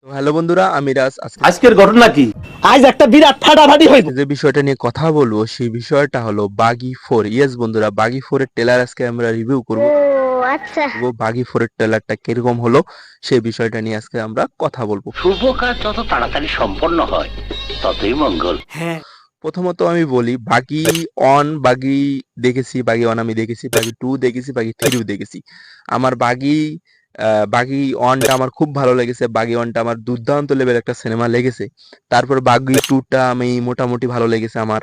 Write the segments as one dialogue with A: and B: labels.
A: তো হ্যালো বন্ধুরা, আমি রাজ।
B: আজকের ঘটনা কি?
C: আজ একটা বিরাট ফাটাফাটি হইব।
A: যে বিষয়টা নিয়ে কথা বলবো সেই বিষয়টা হলো বাগি 4। ইয়েস বন্ধুরা, বাগি 4 এর ট্রেলার আজকে আমরা রিভিউ করব।
D: আচ্ছা।
A: বাগি 4 এর ট্রেলারটা কিরকম হলো সেই বিষয়টা নিয়ে আজকে আমরা কথা বলবো।
B: শুভ কাজ যত তাড়াতাড়ি সম্পন্ন হয় ততই মঙ্গল।
A: প্রথমত আমি বলি, বাগি অন বাগি দেখেছি, বাগি অন আমি দেখেছি, বাগি 2 দেখেছি, বাগি 3ও দেখেছি। আমার বাগি অনটা আমার খুব ভালো লেগেছে। বাগি অনটা আমার দুর্দান্ত লেভেল একটা সিনেমা লেগেছে। তারপর বাগি 2টা আমি মোটামুটি ভালো লেগেছে আমার।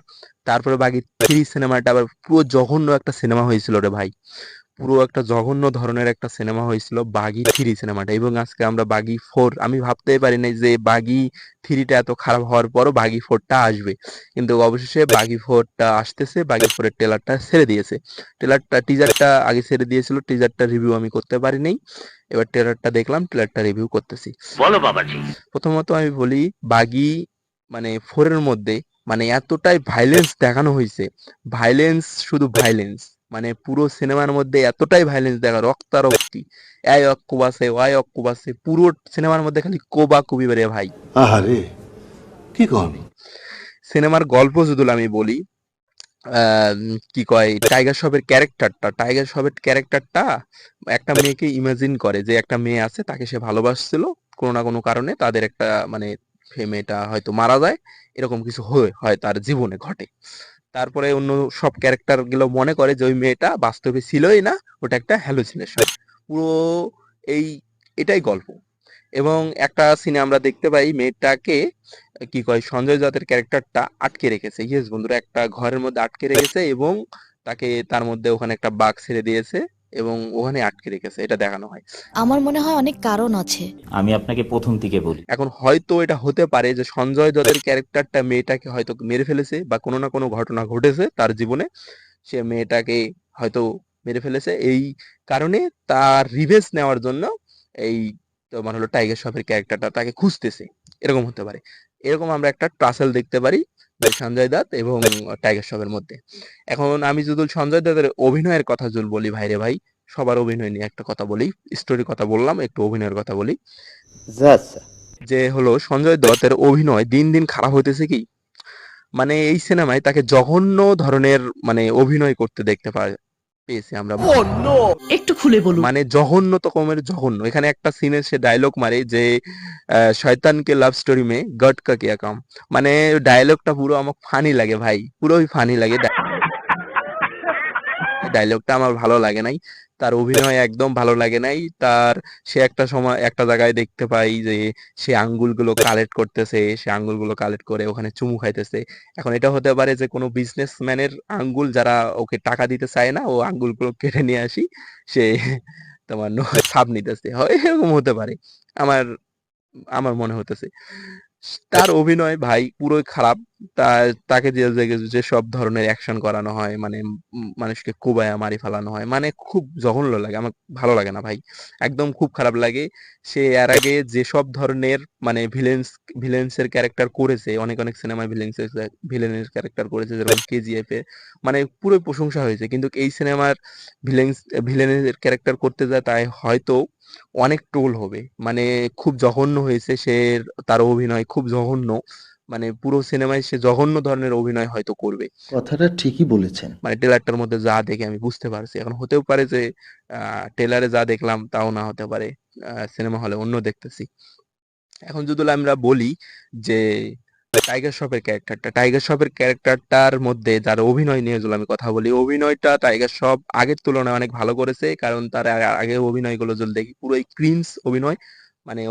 A: তারপরে বাগি 3 সিনেমাটা আবার পুরো জঘন্য একটা সিনেমা হয়েছিল রে ভাই। পুরো একটা জঘন্য ধরনের একটা সিনেমা হয়েছিল বাগি 3 সিনেমাটা। এবং আজকে আমরা বাগি 4, আমি ভাবতেই পারি নাই যে বাগি 3টা এত খারাপ হওয়ার পরও বাগি 4টা আসবে। কিন্তু অবশেষে বাগি 4টা আসতেছে। বাগি 4 এর ট্রেলারটা ছেড়ে দিয়েছে। টিজারটা আগে ছেড়ে দিয়েছিল। টিজারটা রিভিউ আমি করতে পারি নাই। এবার ট্রেলারটা দেখলাম, ট্রেলারটা রিভিউ করতেছি।
B: বলো বাবাজি।
A: প্রথমত আমি বলি, বাগি 4 এর মধ্যে এতটাই ভাইলেন্স দেখানো হয়েছে। ভাইলেন্স, শুধু ভাইলেন্স। পুরো সিনেমার মধ্যে এতটাই ভাইলেন্স দেখা, রক্তারক্তি, এই অক্কুবাসে ওয়াই অক্কুবাসে, পুরো সিনেমার মধ্যে খালি কোবা কুবি বেরে ভাই।
E: আহারে, কি কন?
A: সিনেমার গল্প যদি আমি বলি, কি কয়, টাইগার শ্রফের ক্যারেক্টারটা একটা মেয়েকে ইমাজিন করে যে একটা মেয়ে আছে, তাকে সে ভালোবাসছিল। কোনো না কোনো কারণে তাদের একটা সে মেয়েটা হয়তো মারা যায়। এরকম কিছু হয় তার জীবনে ঘটে। তারপরে অন্য সব ক্যারেক্টার গুলো মনে করে যে ওই মেয়েটা বাস্তবে ছিলই না, ওটা একটা হ্যালুসিনেশন। পুরো এই এটাই গল্প। এবং একটা সিনে আমরা দেখতে পাই মেয়েটাকে, কি কয়, সঞ্জয় দত্তের ক্যারেক্টারটা আটকে রেখেছে। ইয়েস বন্ধুরা, একটা ঘরের মধ্যে আটকে রেখেছে এবং তাকে তার মধ্যে ওখানে একটা বাঘ ছেড়ে দিয়েছে এবং ওখানে আটকে রেখেছে, এটা দেখানো হয়।
F: আমার মনে হয় অনেক কারণ আছে।
B: আমি আপনাকে প্রথম থেকে বলি,
A: এখন হয়তো এটা হতে পারে যে সঞ্জয় দত্তের ক্যারেক্টারটা মেয়েটাকে হয়তো মেরে ফেলেছে, বা কোনো না কোনো ঘটনা ঘটেছে তার জীবনে, সে মেয়েটাকে হয়তো মেরে ফেলেছে। এই কারণে তার রিভেঞ্জ নেওয়ার জন্য এই তোমার হলো টাইগার শ্রফের ক্যারেক্টারটা তাকে খুঁজতেছে। এরকম হতে পারে। এরকম আমরা একটা ট্রাসেল দেখতে পারি যে সঞ্জয় দত্ত এবং টাইগার শ্রফের মধ্যে। এখন আমি যদি সঞ্জয় দত্তের অভিনয়ের কথা যদি বলি, ভাইরে ভাই, সবার অভিনয় নিয়ে একটা কথা বলি। স্টোরির কথা বললাম, একটু অভিনয়ের কথা বলি। যে হলো সঞ্জয় দত্তের অভিনয় দিন দিন খারাপ হইতেছে কি, এই সিনেমায় তাকে জঘন্য ধরনের অভিনয় করতে দেখতে পেয়েছি আমরা।
F: একটু খুলে বলুন।
A: জঘন্য রকমের জঘন্য। এখানে একটা সিনে সে ডায়লগ মারে যে শয়তানকে লাভ স্টোরি মে গট কা কিয়া কাম। ডায়লগটা পুরো আমার ফানি লাগে ভাই, পুরোই ফানি লাগে। ডায়লগটা আমার ভালো লাগে নাই। তার অভিনয় একদম ভালো লাগে নাই। সে একটা সময় একটা জায়গায় দেখতে পাই যে সে আঙ্গুলগুলো কালেক্ট করতেছে, সে আঙ্গুলগুলো কালেক্ট করে ওখানে চুমু খাইতেছে। এখন এটা হতে পারে যে কোনো বিজনেসম্যানের আঙ্গুল, যারা ওকে টাকা দিতে চায় না, ও আঙ্গুলগুলো কেটে নিয়ে আসি, সে তোমার ছাপ নিতেছে, হয় এরকম হতে পারে। আমার আমার মনে হতেছে তার অভিনয় ভাই পুরোই খারাপ। তাকে যে সব ধরনের অ্যাকশন করানো হয়, মানুষকে কোবায়া মারি ফেলানো হয়, খুব জঘন্য লাগে। আমার ভালো লাগে না ভাই, একদম খুব খারাপ লাগে। সে এর আগে যেসব ধরনের ভিলেন্সের ক্যারেক্টার করেছে, অনেক অনেক সিনেমায় ভিলেনের ক্যারেক্টার করেছে, যেরকম কেজিএফ এ, পুরো প্রশংসা হয়েছে। কিন্তু এই সিনেমার ভিলেনের ক্যারেক্টার করতে যায়, তাই হয়তো অনেক ট্রোল হবে। খুব জঘন্য হয়েছে সে, তার অভিনয় খুব জঘন্য। পুরো সিনেমায় সে জঘন্য ধরনের অভিনয় হয়তো করবে।
C: কথাটা ঠিকই বলেছেন।
A: ট্রেলারটার মধ্যে যা দেখে আমি বুঝতে পারছি। এখন হতেও পারে যে ট্রেলারে যা দেখলাম তাও না হতে পারে, সিনেমা হলে অন্য দেখতেছি। এখন যদি আমরা বলি যে টাইগার শ্রফের ক্যারেক্টারটার মধ্যে যার অভিনয় নিয়ে যদি আমি কথা বলি, অভিনয়টা টাইগার শ্রফ আগের তুলনায় অনেক ভালো করেছে। কারণ তার আগের অভিনয়গুলো যদি দেখি, পুরোই ক্রিঞ্জ অভিনয়।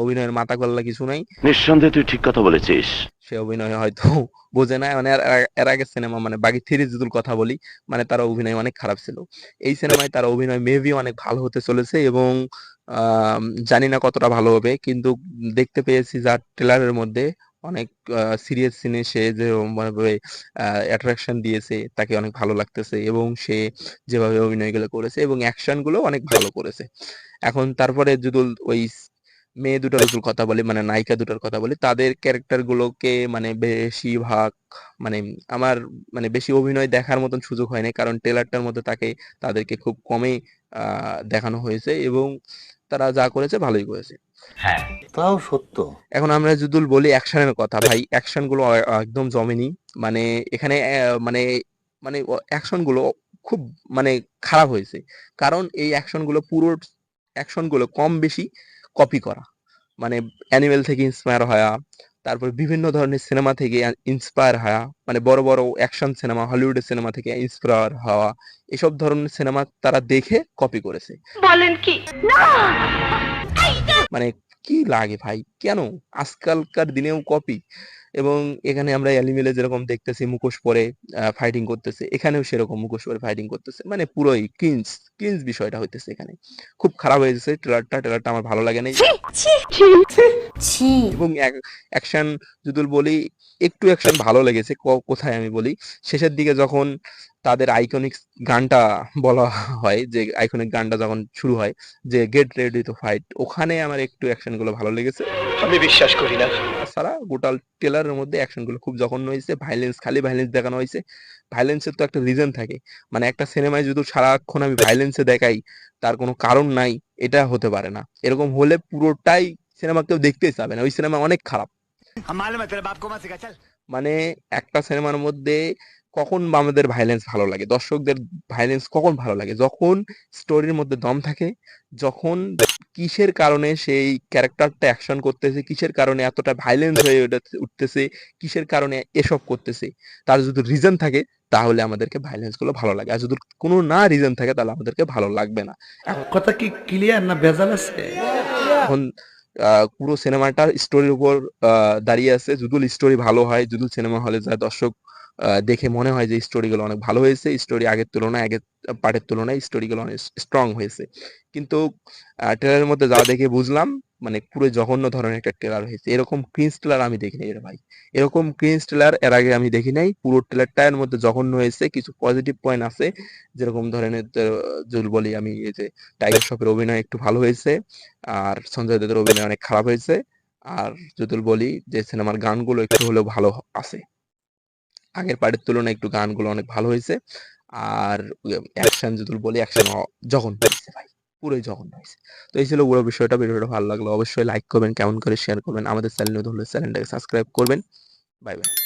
A: অভিনয়ের মাথা গল্লা কিছু নাই।
B: নিঃসন্দেহে তুই ঠিক কথা বলেছিস।
A: সে অভিনয় হয়তো বোঝে না। এর আগের সিনেমা বাগি 3 যদি কথা বলি, তার অভিনয় অনেক খারাপ ছিল। এই সিনেমায় তার অভিনয় মেবি অনেক ভালো হতে চলেছে এবং জানি না কতটা ভালো হবে, কিন্তু দেখতে পেয়েছি যার ট্রেলারের মধ্যে অনেক সিরিয়াস সিনে সে যে ভাবে অ্যাট্রাকশন দিয়েছে, তাকে অনেক ভালো লাগতেছে এবং সে যেভাবে অভিনয়গুলো করেছে এবং অ্যাকশন গুলো অনেক ভালো করেছে। এখন তারপরে যদি ওই মেয়ে দুটার যদি কথা বলি, নায়িকা দুটার কথা বলি, তাদের ক্যারেক্টার গুলোকে বেশিরভাগ মানে আমার বেশি অভিনয় দেখার মতন সুযোগ হয়নি, কারণ ট্রেলারটার মধ্যে তাদেরকে খুব কমই দেখানো হয়েছে এবং তারা যা করেছে ভালোই করেছে।
E: তাও সত্য।
A: এখন আমরা যদি বলি অ্যাকশনের কথা, ভাই অ্যাকশন গুলো একদম জমেনি। মানে এখানে মানে মানে অ্যাকশন গুলো খুব মানে খারাপ হয়েছে, কারণ এই অ্যাকশন গুলো পুরো অ্যাকশন গুলো কম বেশি কপি করা, মানে অ্যানিমেল থেকে ইন্সপায়ার হওয়া, তারপর বিভিন্ন ধরনের সিনেমা থেকে ইন্সপায়ার হওয়া, মানে বড় বড় অ্যাকশন সিনেমা, হলিউডের সিনেমা থেকে ইন্সপায়ার হওয়া, এসব ধরনের সিনেমা তারা দেখে কপি করেছে। মানে কি লাগে ভাই, কেন আজকালকার দিনেও কপি? এবং এখানে আমরা অ্যানিমেলে যেরকম দেখতেছি মুখোশ পরে ফাইটিং করতেছে, এখানেও সেরকম মুখোশ পরে ফাইটিং করতেছে, মানে পুরোই ক্রিঞ্জ ক্রিঞ্জ বিষয়টা হইতেছে এখানে। খুব খারাপ হয়েছে ট্রেলারটা আমার ভালো লাগে নাই। এবং অ্যাকশন যদি বলি, একটু অ্যাকশন ভালো লেগেছে কোথায় আমি বলি, শেষের দিকে যখন তাদের আইকনিক গানটা বলা হয়, যে আইকনিক গানটা যখন শুরু হয়, যে গেট রেডি টু ফাইট, ওখানে আমার একটু অ্যাকশন গুলো ভালো লেগেছে।
D: আমি বিশ্বাস করি না।
A: তাছাড়া গোটা ট্রেলারের মধ্যে অ্যাকশন গুলো খুব জঘন্য হয়েছে, ভাইলেন্স খালি ভাইলেন্স দেখানো হয়েছে। ভাইলেন্সের তো একটা রিজন থাকে, মানে একটা সিনেমায় যদি সারাক্ষণ আমি ভাইলেন্সে দেখাই, তার কোনো কারণ নাই, এটা হতে পারে না। এরকম হলে পুরোটাই সিনেমা কেউ দেখতেই চাবে না, ওই সিনেমা অনেক খারাপ। মানে একটা সিনেমার মধ্যে কখন আমাদের ভাইলেন্স ভালো লাগে, দর্শকদের ভাইলেন্স কখন ভালো লাগে? যখন স্টোরির মধ্যে দম থাকে, যখন কিসের কারণে সেই ক্যারেক্টারটা অ্যাকশন করতেছে, কিসের কারণে এতটা ভাইলেন্স হয়ে উঠতেছে, কিসের কারণে এসব করতেছে, তার যদি রিজন থাকে তাহলে আমাদেরকে ভাইলেন্স গুলো ভালো লাগে, আর যদি কোনো না রিজন থাকে তাহলে আমাদেরকে ভালো লাগবে না।
C: কথা কি ক্লিয়ার না ভেজাল আছে?
A: এখন পুরো সিনেমাটার স্টোরির উপর দাঁড়িয়ে আছে। যদি স্টোরি ভালো হয়, যদি সিনেমা হলে যায় দর্শক দেখে মনে হয় যে স্টোরি গুলো অনেক ভালো হয়েছে, স্টোরি আগের তুলনায়, আগের পার্টের তুলনায় স্টোরি গুলো অনেক স্ট্রং হয়েছে, কিন্তু ট্রেলারের মধ্যে যা দেখে বুঝলাম মানে পুরো জঘন্য ধরনের একটা ট্রেলার হয়েছে। এরকম ক্রিঞ্জ ট্রেলার আমি দেখি নাই রে ভাই, এরকম ক্রিঞ্জ ট্রেলার এর আগে আমি দেখি নাই। পুরো ট্রেলারটার মধ্যে জঘন্য হয়েছে, কিছু পজিটিভ পয়েন্ট আছে, যেরকম ধরনের যদি বলি আমি, এই যে টাইগার শ্রফের অভিনয় একটু ভালো হয়েছে, আর সঞ্জয় দত্তের অভিনয় অনেক খারাপ হয়েছে। আর যদি বলি যে সিনেমার গানগুলো একটু হলেও ভালো আছে, আগের পার্টের তুলনায় একটু গানগুলো অনেক ভালো হয়েছে। আর অ্যাকশন যদি বলি, অ্যাকশন জঘন্য হয়েছে ভাই, পুরোই জঘন্য হয়েছে। তো এই ছিল পুরো বিষয়টা। ভিডিওটা ভালো লাগলো অবশ্যই লাইক করবেন, কেমন করে শেয়ার করবেন, আমাদের চ্যানেল নতুন হলে চ্যানেলটাকে সাবস্ক্রাইব করবেন। Bye bye.